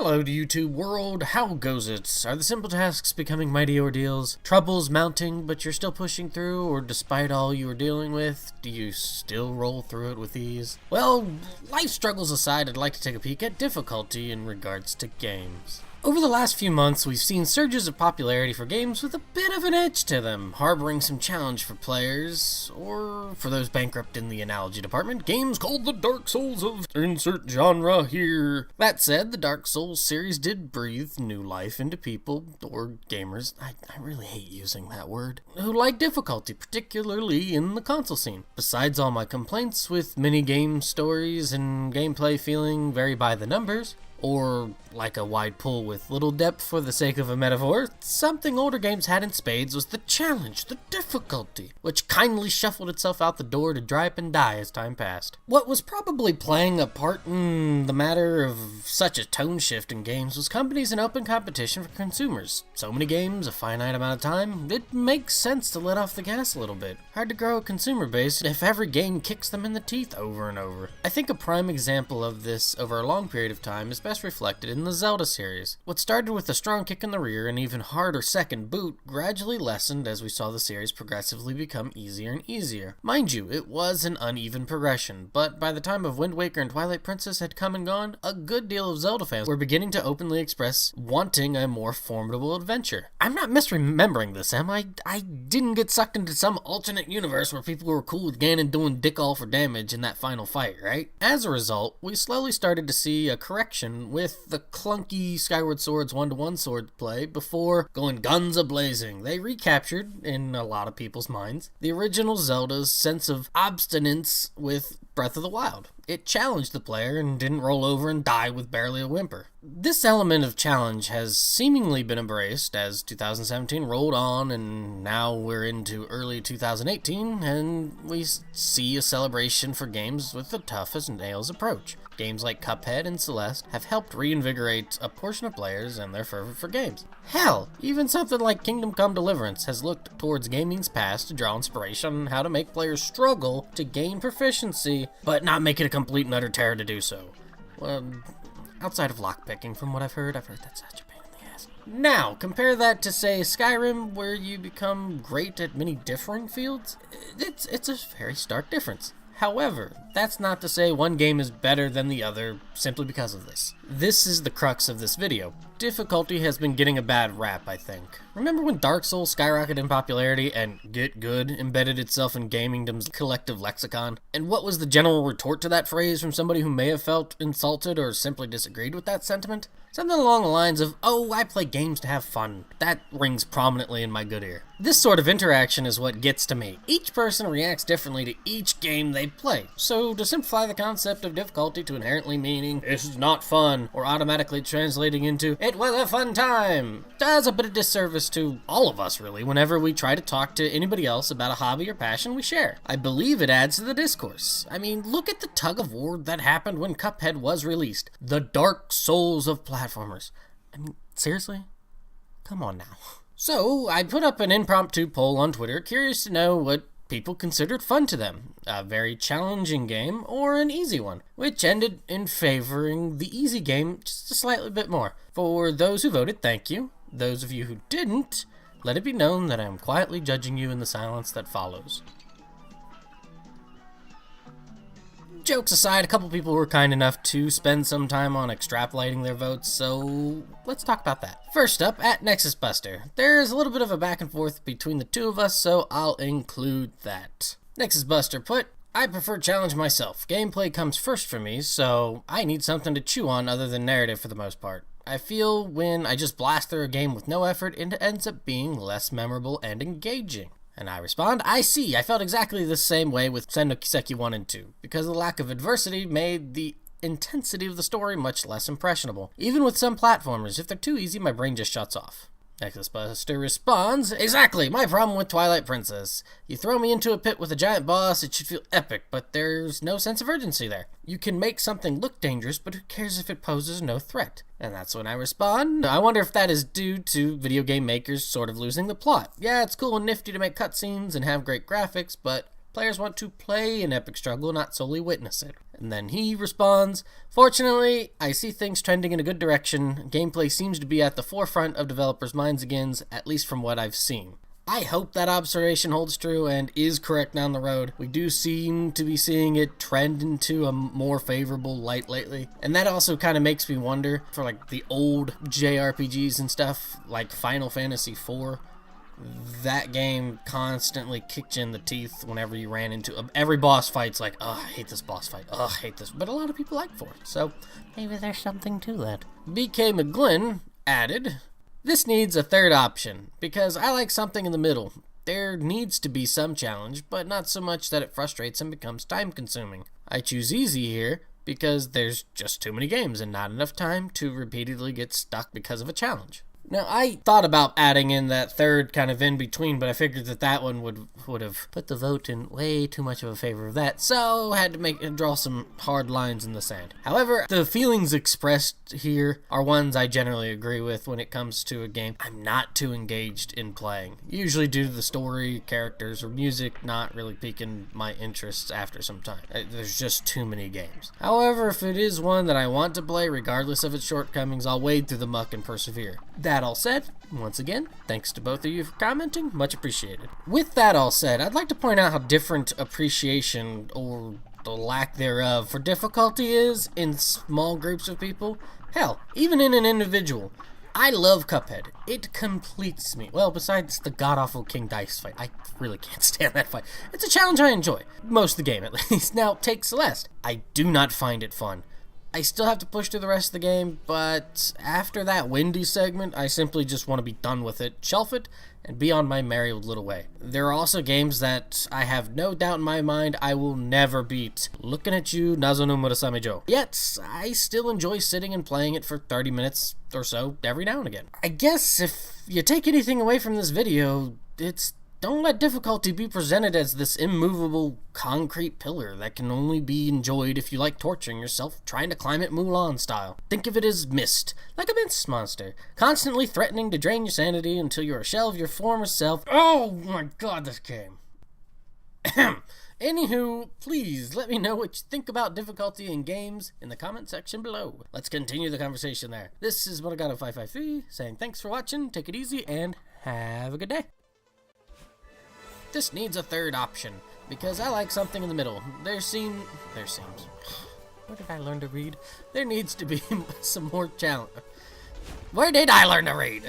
Hello to YouTube world, how goes it? Are the simple tasks becoming mighty ordeals? Troubles mounting, but you're still pushing through, or despite all you are dealing with, do you still roll through it with ease? Well, life struggles aside, I'd like to take a peek at difficulty in regards to games. Over the last few months, we've seen surges of popularity for games with a bit of an edge to them, harboring some challenge for players, or for those bankrupt in the analogy department, games called the Dark Souls of insert genre here. That said, the Dark Souls series did breathe new life into people, or gamers, I really hate using that word, who like difficulty, particularly in the console scene. Besides all my complaints with mini-game stories and gameplay feeling very by the numbers, or like a wide pool with little depth for the sake of a metaphor, something older games had in spades was the challenge, the difficulty, which kindly shuffled itself out the door to dry up and die as time passed. What was probably playing a part in the matter of such a tone shift in games was companies in open competition for consumers. So many games, a finite amount of time, it makes sense to let off the gas a little bit. Hard to grow a consumer base if every game kicks them in the teeth over and over. I think a prime example of this over a long period of time is best reflected in the Zelda series. What started with a strong kick in the rear and even harder second boot gradually lessened as we saw the series progressively become easier and easier. Mind you, it was an uneven progression, but by the time of Wind Waker and Twilight Princess had come and gone, a good deal of Zelda fans were beginning to openly express wanting a more formidable adventure. I'm not misremembering this, am I? I didn't get sucked into some alternate universe where people were cool with Ganon doing dick all for damage in that final fight, right? As a result, we slowly started to see a correction with the clunky Skyward Sword's one-to-one sword play before going guns a-blazing. They recaptured, in a lot of people's minds, the original Zelda's sense of obstinance with Breath of the Wild. It challenged the player and didn't roll over and die with barely a whimper. This element of challenge has seemingly been embraced as 2017 rolled on, and now we're into early 2018 and we see a celebration for games with the tough as nails approach. Games like Cuphead and Celeste have helped reinvigorate a portion of players and their fervor for games. Hell, even something like Kingdom Come Deliverance has looked towards gaming's past to draw inspiration on how to make players struggle to gain proficiency, but not make it a complete and utter terror to do so. Well, outside of lockpicking, from what I've heard that's such a pain in the ass. Now, compare that to, say, Skyrim, where you become great at many differing fields. It's a very stark difference. However, that's not to say one game is better than the other simply because of this. This is the crux of this video. Difficulty has been getting a bad rap, I think. Remember when Dark Souls skyrocketed in popularity and get good embedded itself in gamingdom's collective lexicon? And what was the general retort to that phrase from somebody who may have felt insulted or simply disagreed with that sentiment? Something along the lines of, oh, I play games to have fun. That rings prominently in my good ear. This sort of interaction is what gets to me. Each person reacts differently to each game they play. So to simplify the concept of difficulty to inherently meaning, this is not fun, or automatically translating into, it was a fun time, does a bit of disservice to all of us, really, whenever we try to talk to anybody else about a hobby or passion we share. I believe it adds to the discourse. I mean, look at the tug of war that happened when Cuphead was released. The Dark Souls of platformers. I mean, seriously? Come on now. So, I put up an impromptu poll on Twitter, curious to know what people considered fun to them. A very challenging game or an easy one, which ended in favoring the easy game just a slightly bit more. For those who voted, thank you. Those of you who didn't, let it be known that I am quietly judging you in the silence that follows. Jokes aside, a couple people were kind enough to spend some time on extrapolating their votes, so let's talk about that. First up, at Nexus Buster. There's a little bit of a back and forth between the two of us, so I'll include that. Nexus Buster put, I prefer challenge myself. Gameplay comes first for me, so I need something to chew on other than narrative for the most part. I feel when I just blast through a game with no effort, it ends up being less memorable and engaging. And I respond, I see, I felt exactly the same way with Sen no Kiseki 1 and 2, because the lack of adversity made the intensity of the story much less impressionable. Even with some platformers, if they're too easy, my brain just shuts off. Nexus Buster responds, exactly, my problem with Twilight Princess. You throw me into a pit with a giant boss, it should feel epic, but there's no sense of urgency there. You can make something look dangerous, but who cares if it poses no threat? And that's when I respond, I wonder if that is due to video game makers sort of losing the plot. Yeah, it's cool and nifty to make cutscenes and have great graphics, but Players want to play an epic struggle, not solely witness it. And then he responds, "Fortunately, I see things trending in a good direction. Gameplay seems to be at the forefront of developers' minds again, at least from what I've seen." I hope that observation holds true and is correct down the road. We do seem to be seeing it trend into a more favorable light lately. And that also kind of makes me wonder, for like the old JRPGs and stuff, like Final Fantasy IV, that game constantly kicked you in the teeth whenever you ran into every boss fight's like, oh, I hate this boss fight, oh, I hate this. But a lot of people like for it, so maybe there's something to that. BK McGlynn added, "This needs a third option, because I like something in the middle. There needs to be some challenge, but not so much that it frustrates and becomes time-consuming. I choose easy here, because there's just too many games and not enough time to repeatedly get stuck because of a challenge." Now, I thought about adding in that third kind of in-between, but I figured that one would have put the vote in way too much of a favor of that, so I had to draw some hard lines in the sand. However, the feelings expressed here are ones I generally agree with when it comes to a game I'm not too engaged in playing, usually due to the story, characters, or music not really piquing my interests after some time. There's just too many games. However, if it is one that I want to play, regardless of its shortcomings, I'll wade through the muck and persevere. That all said, once again, thanks to both of you for commenting, much appreciated. With that all said, I'd like to point out how different appreciation, or the lack thereof, for difficulty is in small groups of people. Hell, even in an individual. I love Cuphead. It completes me. Well, besides the god-awful King Dice fight. I really can't stand that fight. It's a challenge I enjoy. Most of the game, at least. Now, take Celeste. I do not find it fun. I still have to push through the rest of the game, but after that windy segment, I simply just want to be done with it, shelf it, and be on my merry little way. There are also games that I have no doubt in my mind I will never beat. Looking at you, Nazo no Murasame Joe. Yet, I still enjoy sitting and playing it for 30 minutes or so every now and again. I guess if you take anything away from this video, it's don't let difficulty be presented as this immovable concrete pillar that can only be enjoyed if you like torturing yourself trying to climb it Mulan style. Think of it as mist, like a mist monster, constantly threatening to drain your sanity until you're a shell of your former self. Oh my god, this game. Anywho, please let me know what you think about difficulty in games in the comment section below. Let's continue the conversation there. This is Monogato553 saying thanks for watching, take it easy, and have a good day. This needs a third option, because I like something in the middle. There seems... Where did I learn to read? There needs to be some more challenge. Where did I learn to read?